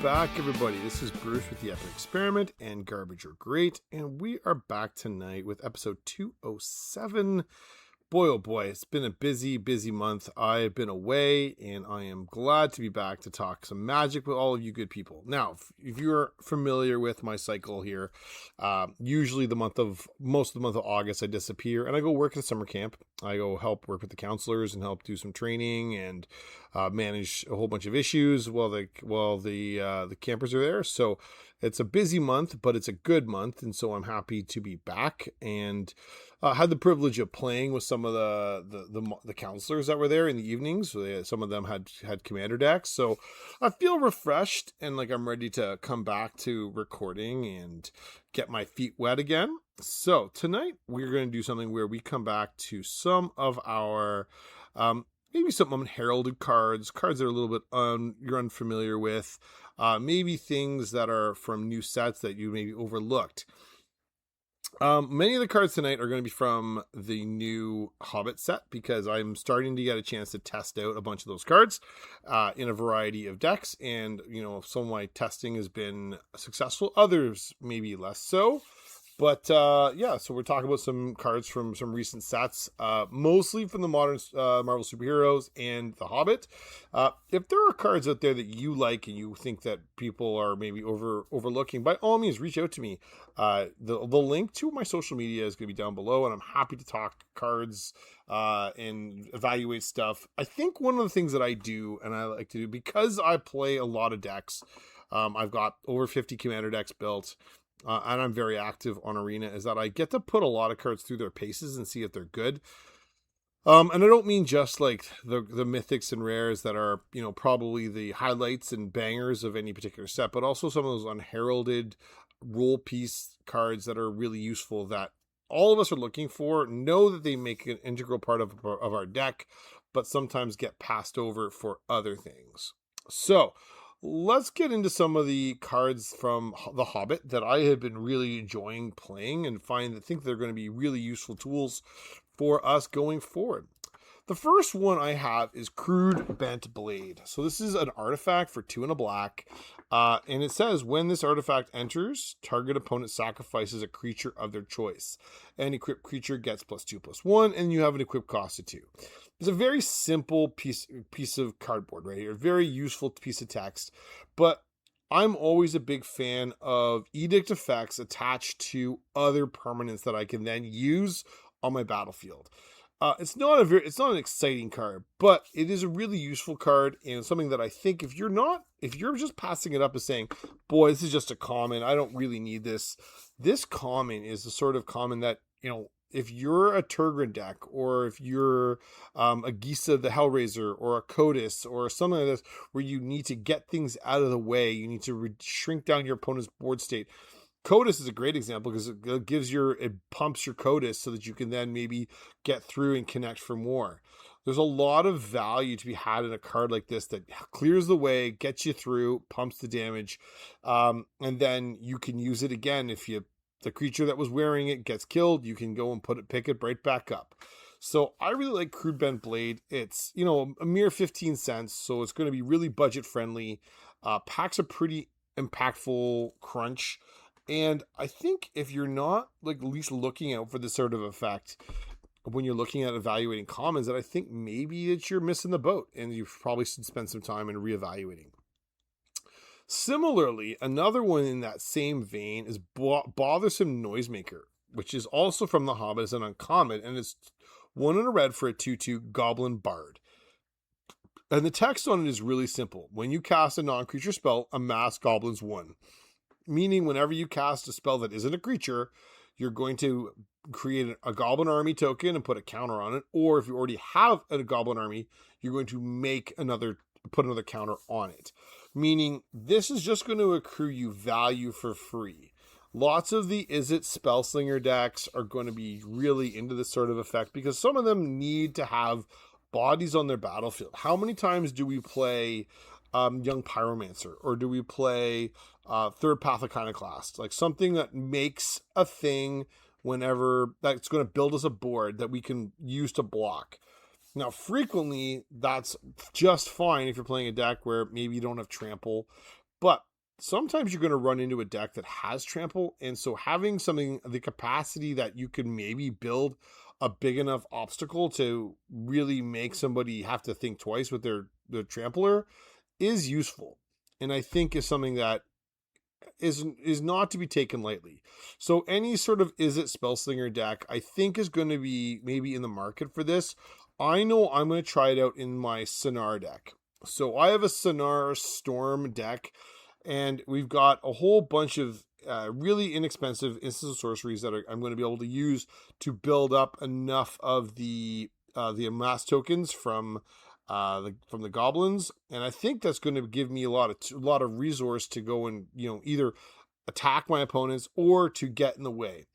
back, everybody. This is Bruce with the Epic Experiment and Garbage or Great, and we are back tonight with episode 207. Boy, oh boy, it's been a busy month. I've been away, and I am glad to be back to talk some Magic with all of you good people. Now, if you're familiar with my cycle here, usually most of the month of August, I disappear, and I go work at a summer camp. I go help work with the counselors and help do some training and manage a whole bunch of issues while the campers are there. So it's a busy month, but it's a good month, and so I'm happy to be back and had the privilege of playing with some of the counselors that were there in the evenings. Some of them had commander decks, so I feel refreshed and like I'm ready to come back to recording and get my feet wet again. So tonight we're going to do something where we come back to some of our maybe some unheralded cards that are a little bit you're unfamiliar with, maybe things that are from new sets that you maybe overlooked. Many of the cards tonight are going to be from the new Hobbit set because I'm starting to get a chance to test out a bunch of those cards in a variety of decks, and some of my testing has been successful, others maybe less so. But so we're talking about some cards from some recent sets, mostly from the modern Marvel superheroes and the Hobbit. If there are cards out there that you like and you think that people are maybe overlooking, by all means, reach out to me. The link to my social media is going to be down below, and I'm happy to talk cards and evaluate stuff. I think one of the things that I do, and I like to do, because I play a lot of decks, I've got over 50 commander decks built, and I'm very active on Arena, is that I get to put a lot of cards through their paces and see if they're good. And I don't mean just like the mythics and rares that are, probably the highlights and bangers of any particular set, but also some of those unheralded role piece cards that are really useful that all of us are looking for, know that they make an integral part of our deck, but sometimes get passed over for other things. So let's get into some of the cards from The Hobbit that I have been really enjoying playing and think they're going to be really useful tools for us going forward. The first one I have is Crude Bent Blade. So this is an artifact for 2 and a black. And it says, when this artifact enters, target opponent sacrifices a creature of their choice. An equipped creature gets +2/+1, and you have an equip cost of 2. It's a very simple piece of cardboard right here. A very useful piece of text. But I'm always a big fan of edict effects attached to other permanents that I can then use on my battlefield. It's not an exciting card, but it is a really useful card, and something that I think if you're just passing it up as saying, boy, this is just a common, I don't really need this. This common is the sort of common that, if you're a Turgrin deck, or if you're a Gisa the Hellraiser, or a Codis, or something like this, where you need to get things out of the way, you need to shrink down your opponent's board state. Codis is a great example because it pumps your Codis so that you can then maybe get through and connect for more. There's a lot of value to be had in a card like this that clears the way, gets you through, pumps the damage, and then you can use it again. If the creature that was wearing it gets killed, you can go and pick it right back up. So I really like Crude Bent Blade. It's, a mere 15 cents, so it's going to be really budget friendly. Packs a pretty impactful crunch. And I think if you're not at least looking out for this sort of effect when you're looking at evaluating commons, that I think maybe that you're missing the boat and you probably should spend some time in reevaluating. Similarly, another one in that same vein is Bothersome Noisemaker, which is also from The Hobbit as an uncommon, and it's 1 and a red for a 2/2 Goblin Bard. And the text on it is really simple. When you cast a non-creature spell, amass goblins 1. Meaning whenever you cast a spell that isn't a creature, you're going to create a Goblin Army token and put a counter on it. Or if you already have a Goblin Army, you're going to put another counter on it. Meaning this is just going to accrue you value for free. Lots of the Izzet Spellslinger decks are going to be really into this sort of effect because some of them need to have bodies on their battlefield. How many times do we play Young Pyromancer, or do we play Third Path Iconoclast, like something that makes a thing whenever that's going to build us a board that we can use to block? Now, frequently that's just fine if you're playing a deck where maybe you don't have trample, but sometimes you're going to run into a deck that has trample. And so having the capacity that you can maybe build a big enough obstacle to really make somebody have to think twice with their trampler is useful. And I think is something that is not to be taken lightly. So any sort of Spellslinger deck, I think, is going to be maybe in the market for this. I know I'm going to try it out in my Sonar deck. So I have a Sonar Storm deck, and we've got a whole bunch of really inexpensive instants of sorceries that I'm going to be able to use to build up enough of the amass tokens from the goblins, and I think that's going to give me a lot of resource to go and either attack my opponents or to get in the way.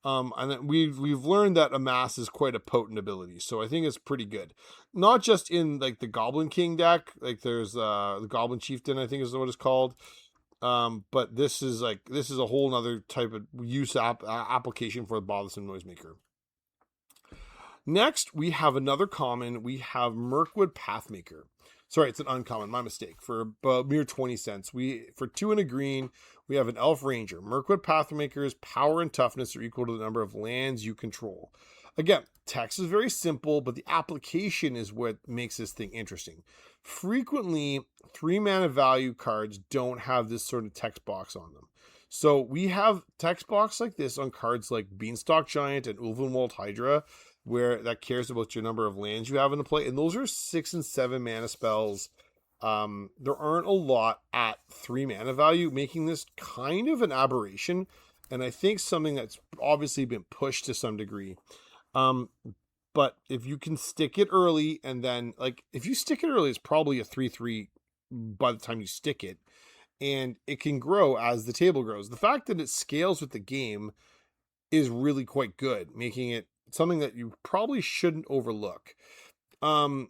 And then we've learned that amass is quite a potent ability, so I think it's pretty good. Not just in like the Goblin King deck, like there's the Goblin Chieftain, I think is what it's called. But this is a whole nother type of application for the Bothersome Noisemaker. Next, we have another common. We have Mirkwood Pathmaker. Sorry, it's an uncommon. My mistake. For a mere 20 cents. For 2 and a green, we have an Elf Ranger. Mirkwood Pathmaker's power and toughness are equal to the number of lands you control. Again, text is very simple, but the application is what makes this thing interesting. Frequently, 3 mana value cards don't have this sort of text box on them. So we have text box like this on cards like Beanstalk Giant and Ulvenwald Hydra, where that cares about your number of lands you have in the play. And those are 6 and 7 mana spells. There aren't a lot at 3 mana value, making this kind of an aberration. And I think something that's obviously been pushed to some degree. But if you can stick it early, and then if you stick it early, it's probably a 3/3 by the time you stick it. And it can grow as the table grows. The fact that it scales with the game is really quite good, making it something that you probably shouldn't overlook. And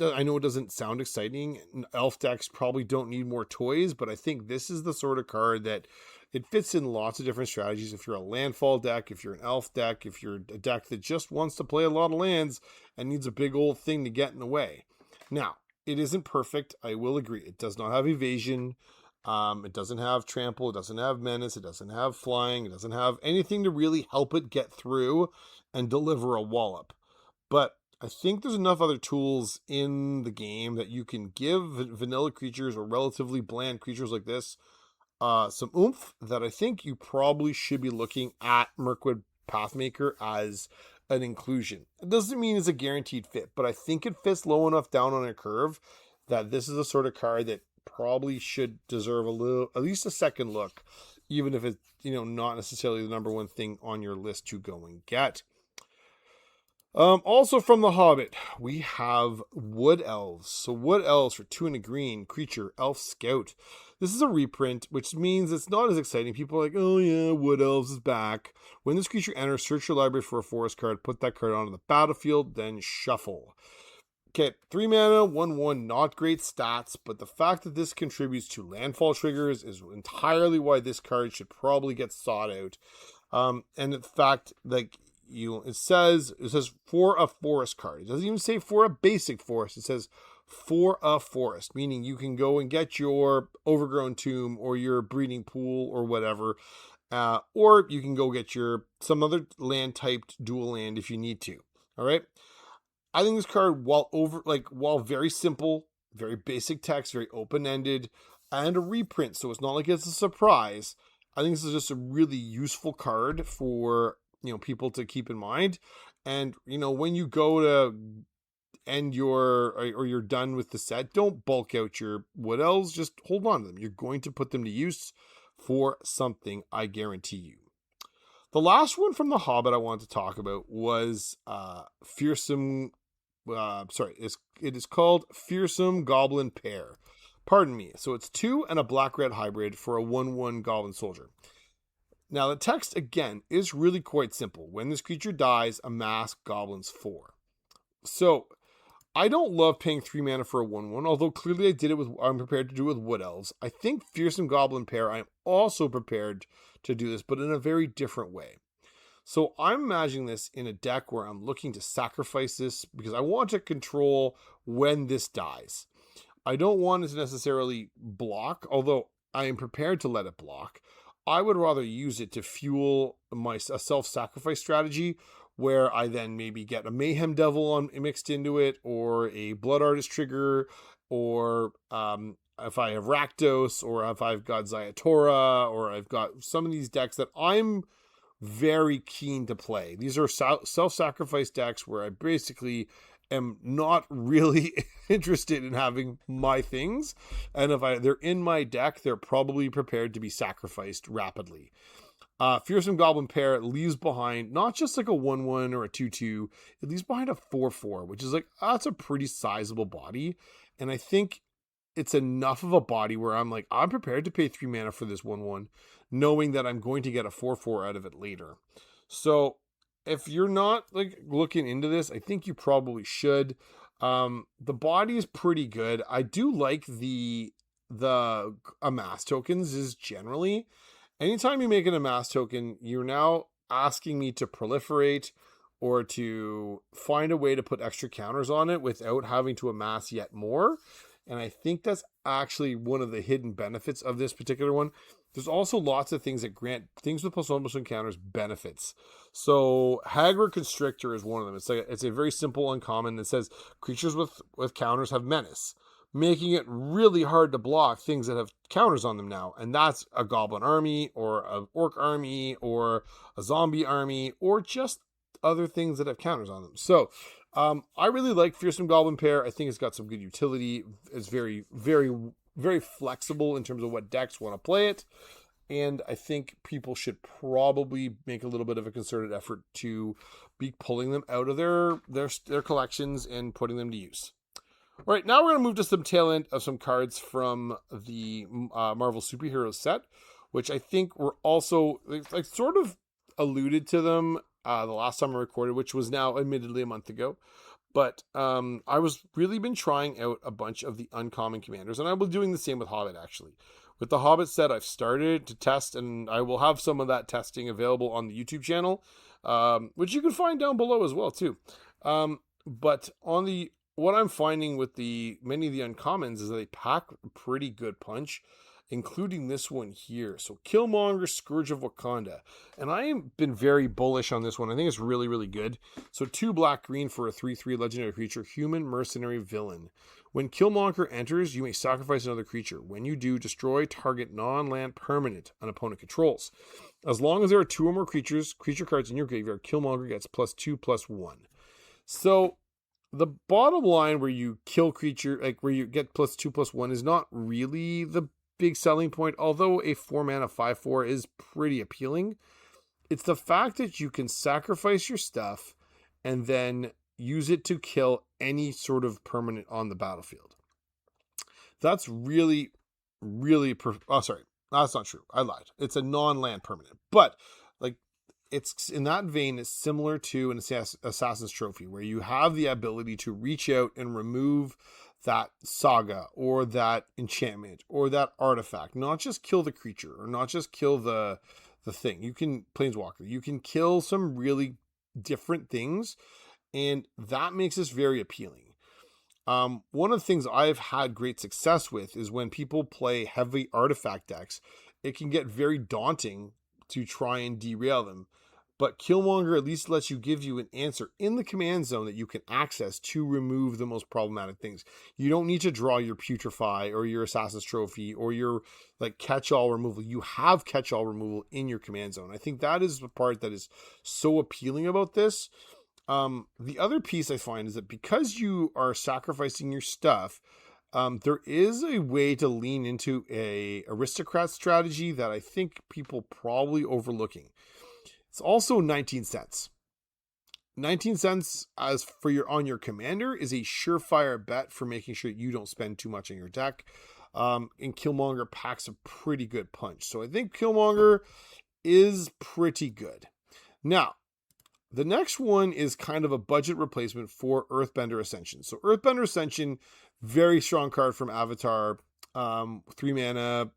I know it doesn't sound exciting. Elf decks probably don't need more toys, but I think this is the sort of card that it fits in lots of different strategies. If you're a landfall deck, if you're an elf deck, if you're a deck that just wants to play a lot of lands and needs a big old thing to get in the way. Now, it isn't perfect. I will agree. It does not have evasion. It doesn't have trample. It doesn't have menace. It doesn't have flying. It doesn't have anything to really help it get through and deliver a wallop. But I think there's enough other tools in the game that you can give vanilla creatures or relatively bland creatures like this some oomph that I think you probably should be looking at Mirkwood Pathmaker as an inclusion. It doesn't mean it's a guaranteed fit, but I think it fits low enough down on a curve that this is the sort of card that probably should deserve at least a second look, even if it's not necessarily the number one thing on your list to go and get. Also from The Hobbit, we have Wood Elves. So Wood Elves for 2 and a green creature, Elf Scout. This is a reprint, which means it's not as exciting. People are like, oh yeah, Wood Elves is back. When this creature enters, search your library for a forest card, put that card onto the battlefield, then shuffle. Okay, 3 mana, 1/1, not great stats, but the fact that this contributes to landfall triggers is entirely why this card should probably get sought out. And in fact, it says for a forest card. It doesn't even say for a basic forest. It says for a forest, meaning you can go and get your Overgrown Tomb or your Breeding Pool or whatever, or you can go get some other land typed dual land if you need to. All right. I think this card, while very simple, very basic text, very open-ended, and a reprint, so it's not like it's a surprise. I think this is just a really useful card for people to keep in mind. And when you go to end or you're done with the set, don't bulk out your Wood Elves. Just hold on to them. You're going to put them to use for something, I guarantee you. The last one from The Hobbit I wanted to talk about was Fearsome. It is called Fearsome Goblin Pair. Pardon me. So it's 2 and a black-red hybrid for a 1/1 Goblin Soldier. Now the text again is really quite simple. When this creature dies, amass goblins 4. So I don't love paying 3 mana for a 1/1, although clearly I'm prepared to do it with Wood Elves. I think Fearsome Goblin Pair, I'm also prepared to do this, but in a very different way. So I'm imagining this in a deck where I'm looking to sacrifice this because I want to control when this dies. I don't want it to necessarily block, although I am prepared to let it block. I would rather use it to fuel a self-sacrifice strategy where I then maybe get a Mayhem Devil mixed into it, or a Blood Artist trigger, or if I have Rakdos, or if I've got Zayatora, or I've got some of these decks that I'm very keen to play. These are self-sacrifice decks where I basically am not really interested in having my things, and if they're in my deck, they're probably prepared to be sacrificed rapidly. Fearsome Goblin Pair leaves behind not just like a 1/1 or a 2/2, it leaves behind a 4/4, which is like, that's a pretty sizable body, and I think it's enough of a body where I'm like, I'm prepared to pay 3 mana for this 1/1, knowing that I'm going to get a 4/4 out of it later. So if you're not like looking into this, I think you probably should. The body is pretty good. I do like the amass tokens is generally, anytime you make an amass token, you're now asking me to proliferate or to find a way to put extra counters on it without having to amass yet more. And I think that's actually one of the hidden benefits of this particular one. There's also lots of things that grant things with +1/+1 counters benefits. So Hagra Constrictor is one of them. It's a very simple uncommon that says creatures with counters have menace, making it really hard to block things that have counters on them now. And that's a goblin army, or an orc army, or a zombie army, or just other things that have counters on them. So I really like Fearsome Goblin Pair. I think it's got some good utility. It's very, very, very flexible in terms of what decks want to play it. And I think people should probably make a little bit of a concerted effort to be pulling them out of their collections and putting them to use. All right, now we're going to move to some tail end of some cards from the Marvel Superheroes set, which I think were also like sort of alluded to them the last time I recorded, which was now admittedly a month ago. But I was really been trying out a bunch of the uncommon commanders, and I was doing the same with Hobbit, actually. With the Hobbit set, I've started to test, and I will have some of that testing available on the YouTube channel, which you can find down below as well, too. But on what I'm finding with many of the uncommons is that they pack a pretty good punch, including this one here. So Killmonger, Scourge of Wakanda. And I have been very bullish on this one. I think it's really, really good. So 2 black-green for a 3/3 legendary creature, human mercenary villain. When Killmonger enters, you may sacrifice another creature. When you do, destroy target non-land permanent an opponent controls. As long as there are 2 or more creature cards in your graveyard, Killmonger gets +2/+1. So the bottom line where you kill creature, like where you get +2/+1, is not really the big selling point, although a 4-mana 5/4 is pretty appealing. It's the fact that you can sacrifice your stuff and then use it to kill any sort of permanent on the battlefield. That's really, really sorry, that's not true. I lied. It's a non-land permanent, but like, it's in that vein. It's similar to an Assassin's Trophy, where you have the ability to reach out and remove that saga or that enchantment or that artifact, not just kill the creature or not just kill the thing. You can Planeswalker, you can kill some really different things, and that makes this very appealing. One of the things I've had great success with is when people play heavy artifact decks, it can get very daunting to try and derail them. But Killmonger at least gives you an answer in the command zone that you can access to remove the most problematic things. You don't need to draw your Putrefy or your Assassin's Trophy or your like catch-all removal. You have catch-all removal in your command zone. I think that is the part that is so appealing about this. The other piece I find is that because you are sacrificing your stuff, there is a way to lean into a aristocrat strategy that I think people probably overlooking. It's also 19 cents. 19 cents as for on your commander is a surefire bet for making sure you don't spend too much on your deck. And Killmonger packs a pretty good punch. So I think Killmonger is pretty good. Now, the next one is kind of a budget replacement for Earthbender Ascension. So Earthbender Ascension, very strong card from Avatar. 3 mana,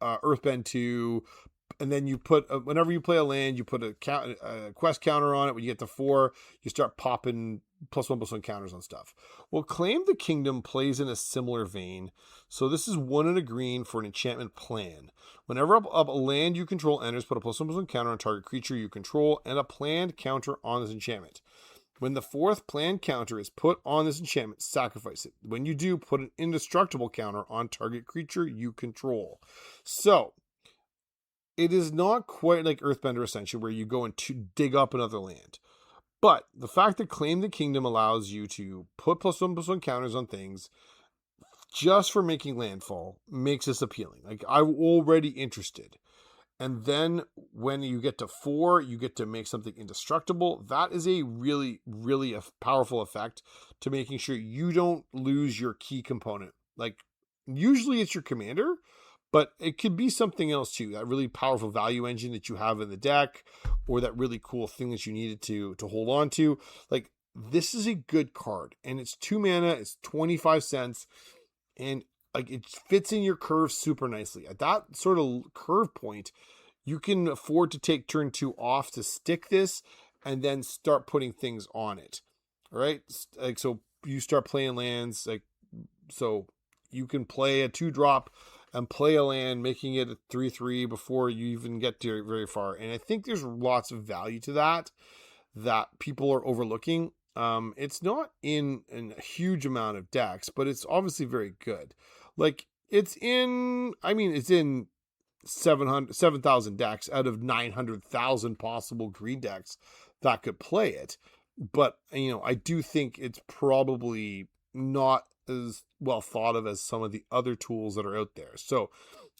Earthbend 2, and then you put whenever you play a land, you put a quest counter on it. When you get to 4, you start popping +1/+1 counters on stuff. Well, Claim the Kingdom plays in a similar vein. So this is 1 and a green for an enchantment plan. Whenever a land you control enters, put a +1/+1 counter on target creature you control and a planned counter on this enchantment. When the 4th planned counter is put on this enchantment, sacrifice it. When you do, put an indestructible counter on target creature you control. So it is not quite like Earthbender Ascension where you go and dig up another land. But the fact that Claim the Kingdom allows you to put +1/+1 counters on things just for making landfall makes this appealing. Like, I'm already interested. And then when you get to 4, you get to make something indestructible. That is a really, really powerful effect to making sure you don't lose your key component. Like, usually it's your commander, but it could be something else too. That really powerful value engine that you have in the deck, or that really cool thing that you needed to hold on to. Like, this is a good card, and it's 2 mana, it's 25 cents, and like, it fits in your curve super nicely. At that sort of curve point, you can afford to take turn 2 off to stick this and then start putting things on it. All right. Like, so you start playing lands, like, so you can play a 2-drop and play a land, making it a 3/3 before you even get to very far. And I think there's lots of value to that people are overlooking. It's not in a huge amount of decks, but it's obviously very good. Like, it's in 7,000 decks out of 900,000 possible green decks that could play it. But, I do think it's probably not as well thought of as some of the other tools that are out there. So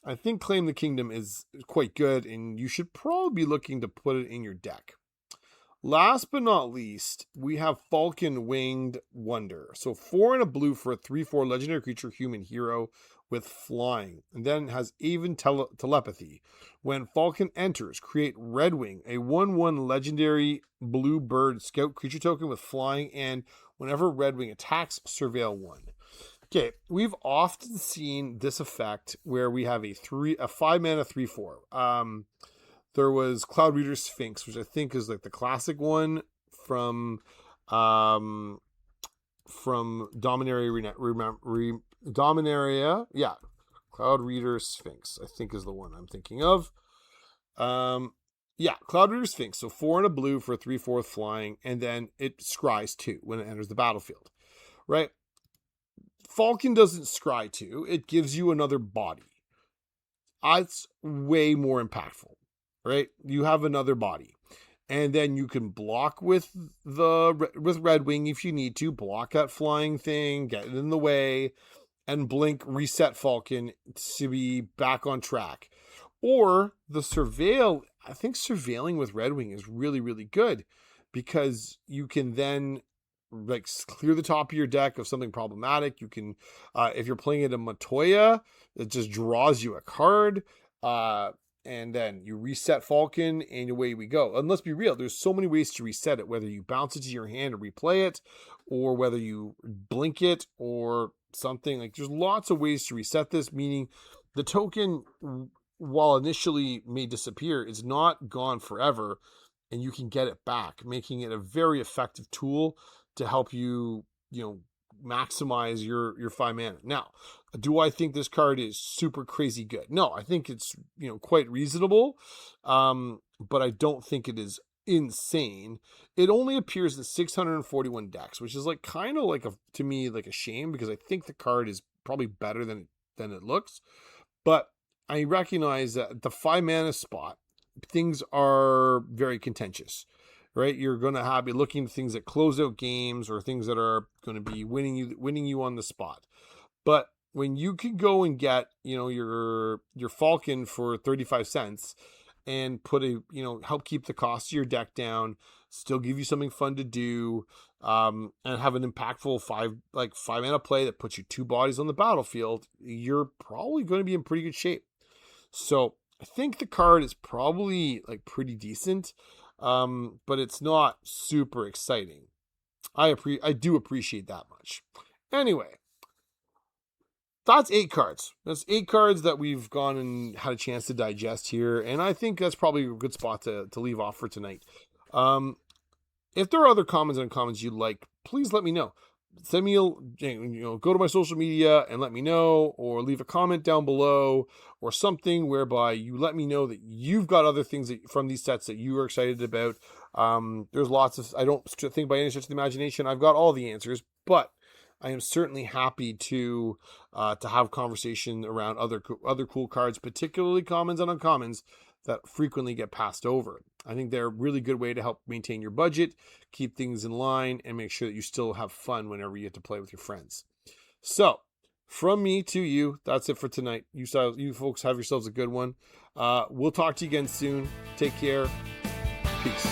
I think Claim the Kingdom is quite good, and you should probably be looking to put it in your deck. Last but not least, we have Falcon Winged Wonder. So 4 and a blue for a 3/4 legendary creature human hero with flying. And then it has even telepathy. When Falcon enters, create Redwing, a 1/1 legendary blue bird scout creature token with flying, and whenever Redwing attacks, surveil 1. Okay, we've often seen this effect where we have a 5 mana 3/4. There was Cloud Reader Sphinx, which I think is like the classic one from Dominaria. Yeah, Cloud Reader Sphinx, I think, is the one I'm thinking of. Yeah, Cloud Reader Sphinx. So 4 and a blue for a 3/4 flying, and then it scries 2 when it enters the battlefield. Right? Falcon doesn't scry 2. It gives you another body. It's way more impactful. Right? You have another body. And then you can block with Redwing if you need to. Block that flying thing, get it in the way, and blink, reset Falcon to be back on track. Or the surveil. I think surveilling with Redwing is really, really good, because you can then like clear the top of your deck of something problematic. You can, if you're playing it in Matoya, it just draws you a card. And then you reset Falcon, and away we go. And let's be real, there's so many ways to reset it, whether you bounce it to your hand and replay it, or whether you blink it or something. Like, there's lots of ways to reset this, meaning the token, while initially may disappear, is not gone forever, and you can get it back, making it a very effective tool to help you, maximize your 5 mana. Now, do I think this card is super crazy good? No, I think it's, quite reasonable. But I don't think it is insane. It only appears in 641 decks, which is like kind of like to me like a shame, because I think the card is probably better than it looks. But I recognize that at the 5 mana spot, things are very contentious. Right, you're going to be looking at things that close out games, or things that are going to be winning you on the spot. But when you can go and get, your Falcon for 35 cents and put help keep the cost of your deck down, still give you something fun to do, and have an impactful 5 mana play that puts you 2 bodies on the battlefield, you're probably going to be in pretty good shape. So I think the card is probably like pretty decent. But it's not super exciting. I do appreciate that much. Anyway, that's 8 cards. That's 8 cards that we've gone and had a chance to digest here, and I think that's probably a good spot to leave off for tonight. If there are other comments and comments you'd like, please let me know. Send me go to my social media and let me know, or leave a comment down below, or something whereby you let me know that you've got other things from these sets that you are excited about. There's lots of, I don't think by any stretch of the imagination I've got all the answers, but I am certainly happy to have conversation around other cool cards, particularly commons and uncommons that frequently get passed over. I think they're a really good way to help maintain your budget, keep things in line, and make sure that you still have fun whenever you get to play with your friends. So, from me to you, that's it for tonight. You folks have yourselves a good one. We'll talk to you again soon. Take care. Peace.